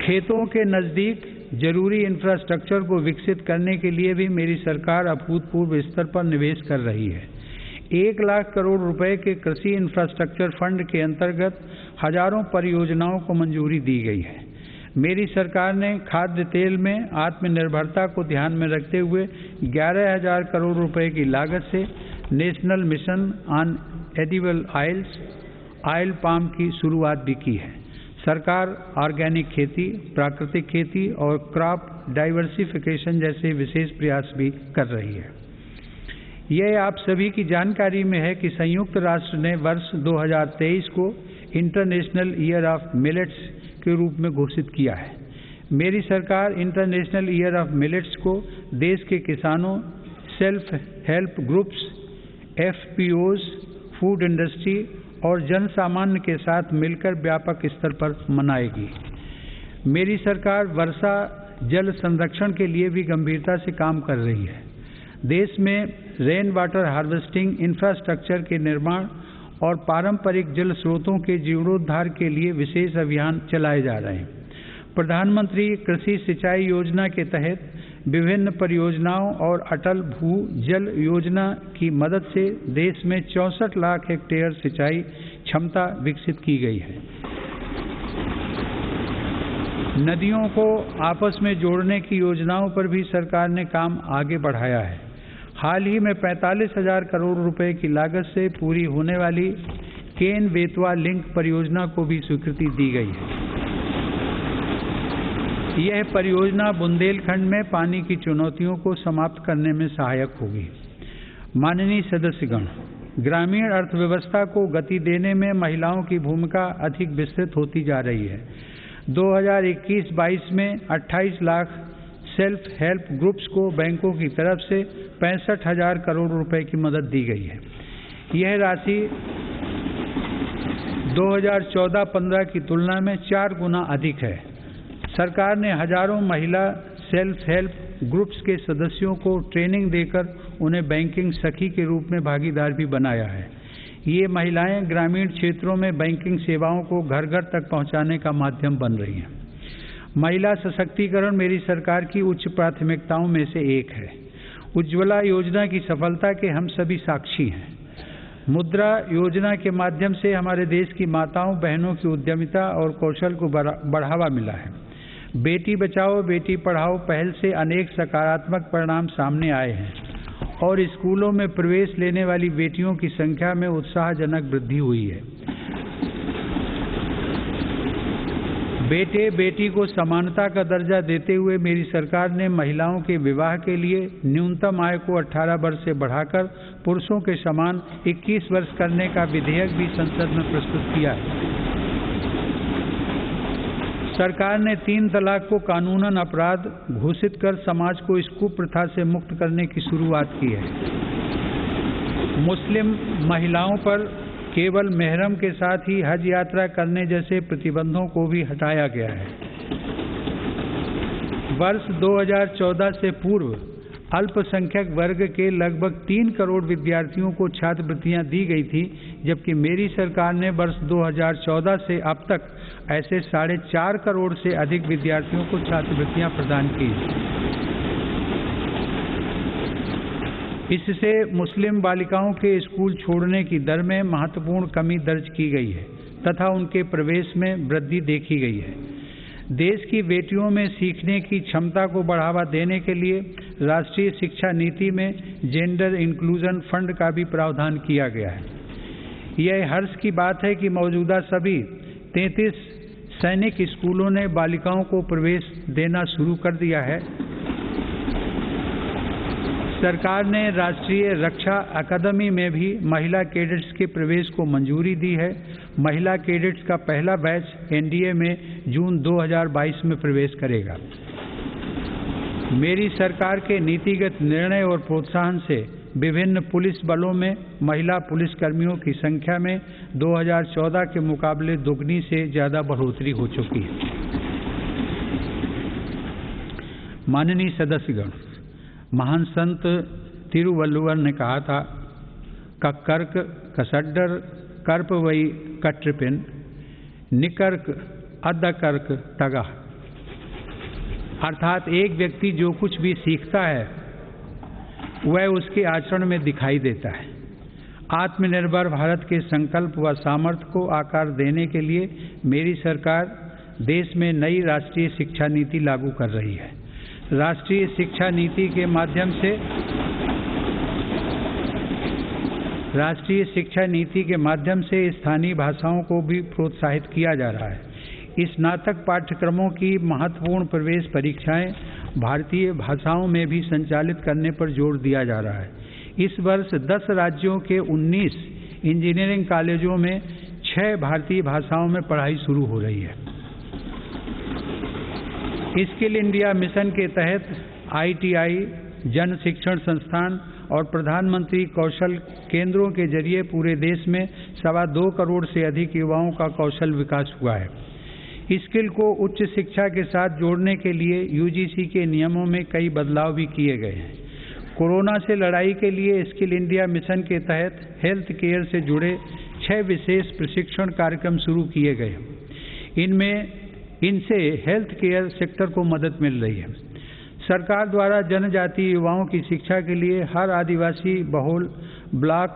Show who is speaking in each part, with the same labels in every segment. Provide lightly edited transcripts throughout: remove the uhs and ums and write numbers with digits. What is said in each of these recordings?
Speaker 1: खेतों के नज़दीक जरूरी इंफ्रास्ट्रक्चर को विकसित करने के लिए भी मेरी सरकार अभूतपूर्व स्तर पर निवेश कर रही है। 1 लाख करोड़ रुपए के कृषि इंफ्रास्ट्रक्चर फंड के अंतर्गत हजारों परियोजनाओं को मंजूरी दी गई है। मेरी सरकार ने खाद्य तेल में आत्मनिर्भरता को ध्यान में रखते हुए 11,000 करोड़ रुपए की लागत से national mission on edible oil palm की शुरुआत भी की है। सरकार ऑर्गेनिक खेती, प्राकृतिक खेती और क्रॉप डाइवर्सिफिकेशन जैसे विशेष प्रयास भी कर रही है। यह आप सभी की जानकारी में है कि संयुक्त राष्ट्र ने वर्ष 2023 को इंटरनेशनल ईयर ऑफ मिलेट्स के रूप में घोषित किया है। मेरी सरकार इंटरनेशनल ईयर ऑफ मिलेट्स को देश के किसानों, self help groups, FPOs, food industry और जन सामान्य के साथ मिलकर व्यापक स्तर पर मनाएगी। मेरी सरकार वर्षा जल संरक्षण के लिए भी गंभीरता से काम कर रही है। देश में रेन वाटर हार्वेस्टिंग इंफ्रास्ट्रक्चर के निर्माण और पारंपरिक जल स्रोतों के जीर्णोद्धार के लिए विशेष अभियान चलाए जा रहे हैं। प्रधानमंत्री कृषि सिंचाई योजना के तहत विभिन्न परियोजनाओं और अटल भू जल योजना की मदद से देश में 64 लाख हेक्टेयर सिंचाई क्षमता विकसित की गई है। नदियों को आपस में जोड़ने की योजनाओं पर भी सरकार ने काम आगे बढ़ाया है। हाल ही में 45,000 करोड़ रुपए की लागत से पूरी होने वाली केन बेतवा लिंक परियोजना को भी स्वीकृति दी गई है। यह परियोजना बुंदेलखंड में पानी की चुनौतियों को समाप्त करने में सहायक होगी। माननीय सदस्यगण, ग्रामीण अर्थव्यवस्था को गति देने में महिलाओं की भूमिका अधिक विस्तृत होती जा रही है। 2021-22 में 28 लाख सेल्फ हेल्प ग्रुप्स को बैंकों की तरफ से 65,000 करोड़ रुपए की मदद दी गई है। यह राशि 2014-15 की तुलना में 4 गुना अधिक है। सरकार ने हजारों महिला सेल्फ हेल्प ग्रुप्स के सदस्यों को ट्रेनिंग देकर उन्हें बैंकिंग सखी के रूप में भागीदार भी बनाया है। ये महिलाएं ग्रामीण क्षेत्रों में बैंकिंग सेवाओं को घर घर तक पहुंचाने का माध्यम बन रही हैं। महिला सशक्तिकरण मेरी सरकार की उच्च प्राथमिकताओं में से एक है। उज्ज्वला योजना की सफलता के हम सभी साक्षी हैं। मुद्रा योजना के माध्यम से हमारे देश की माताओं बहनों की उद्यमिता और कौशल को बढ़ावा मिला है। बेटी बचाओ बेटी पढ़ाओ पहल से अनेक सकारात्मक परिणाम सामने आए हैं और स्कूलों में प्रवेश लेने वाली बेटियों की संख्या में उत्साहजनक वृद्धि हुई है। बेटे बेटी को समानता का दर्जा देते हुए मेरी सरकार ने महिलाओं के विवाह के लिए न्यूनतम आय को 18 वर्ष से बढ़ाकर पुरुषों के समान 21 वर्ष करने का विधेयक भी संसद में प्रस्तुत किया है। सरकार ने 3 तलाक को कानूनन अपराध घोषित कर समाज को इस कुप्रथा से मुक्त करने की शुरुआत की है। मुस्लिम महिलाओं पर केवल मेहरम के साथ ही हज यात्रा करने जैसे प्रतिबंधों को भी हटाया गया है। वर्ष 2014 से पूर्व अल्पसंख्यक वर्ग के लगभग 3 करोड़ विद्यार्थियों को छात्रवृत्तियां दी गई थी, जबकि मेरी सरकार ने वर्ष 2014 से अब तक ऐसे 4.5 करोड़ से अधिक विद्यार्थियों को छात्रवृत्तियां प्रदान की। इससे मुस्लिम बालिकाओं के स्कूल छोड़ने की दर में महत्वपूर्ण कमी दर्ज की गई है तथा उनके प्रवेश में वृद्धि देखी गई है। देश की बेटियों में सीखने की क्षमता को बढ़ावा देने के लिए राष्ट्रीय शिक्षा नीति में जेंडर इंक्लूजन फंड का भी प्रावधान किया गया है। यह हर्ष की बात है कि मौजूदा सभी 33 सैनिक स्कूलों ने बालिकाओं को प्रवेश देना शुरू कर दिया है। सरकार ने राष्ट्रीय रक्षा अकादमी में भी महिला कैडेट्स के प्रवेश को मंजूरी दी है। महिला कैडेट्स का पहला बैच एनडीए में जून 2022 में प्रवेश करेगा। मेरी सरकार के नीतिगत निर्णय और प्रोत्साहन से विभिन्न पुलिस बलों में महिला पुलिसकर्मियों की संख्या में 2014 के मुकाबले दोगुनी से ज़्यादा बढ़ोतरी हो चुकी है। माननीय सदस्यगण, महान संत तिरुवल्लुवर ने कहा था, कक्कर्क कसड्डर कर्प वई कट्रिपिन निकर्क अद्दकर्क तगा। अर्थात एक व्यक्ति जो कुछ भी सीखता है वह उसके आचरण में दिखाई देता है। आत्मनिर्भर भारत के संकल्प व सामर्थ्य को आकार देने के लिए मेरी सरकार देश में नई राष्ट्रीय शिक्षा नीति लागू कर रही है। राष्ट्रीय शिक्षा नीति के माध्यम से स्थानीय भाषाओं को भी प्रोत्साहित किया जा रहा है। स्नातक पाठ्यक्रमों की महत्वपूर्ण प्रवेश परीक्षाएं भारतीय भाषाओं में भी संचालित करने पर जोर दिया जा रहा है। इस वर्ष 10 राज्यों के 19 इंजीनियरिंग कॉलेजों में 6 भारतीय भाषाओं में पढ़ाई शुरू हो रही है। स्किल इंडिया मिशन के तहत ITI, जन शिक्षण संस्थान और प्रधानमंत्री कौशल केंद्रों के जरिए पूरे देश में 2.25 करोड़ से अधिक युवाओं का कौशल विकास हुआ है। स्किल को उच्च शिक्षा के साथ जोड़ने के लिए UGC के नियमों में कई बदलाव भी किए गए हैं। कोरोना से लड़ाई के लिए स्किल इंडिया मिशन के तहत हेल्थ केयर से जुड़े 6 विशेष प्रशिक्षण कार्यक्रम शुरू किए गए। इनसे हेल्थ केयर सेक्टर को मदद मिल रही है। सरकार द्वारा जनजातीय युवाओं की शिक्षा के लिए हर आदिवासी बहुल ब्लॉक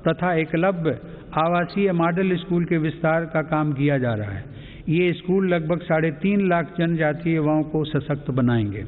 Speaker 1: तथा एकलव्य आवासीय मॉडल स्कूल के विस्तार का काम किया जा रहा है। ये स्कूल लगभग 3.5 लाख जनजातीय युवाओं को सशक्त बनाएंगे।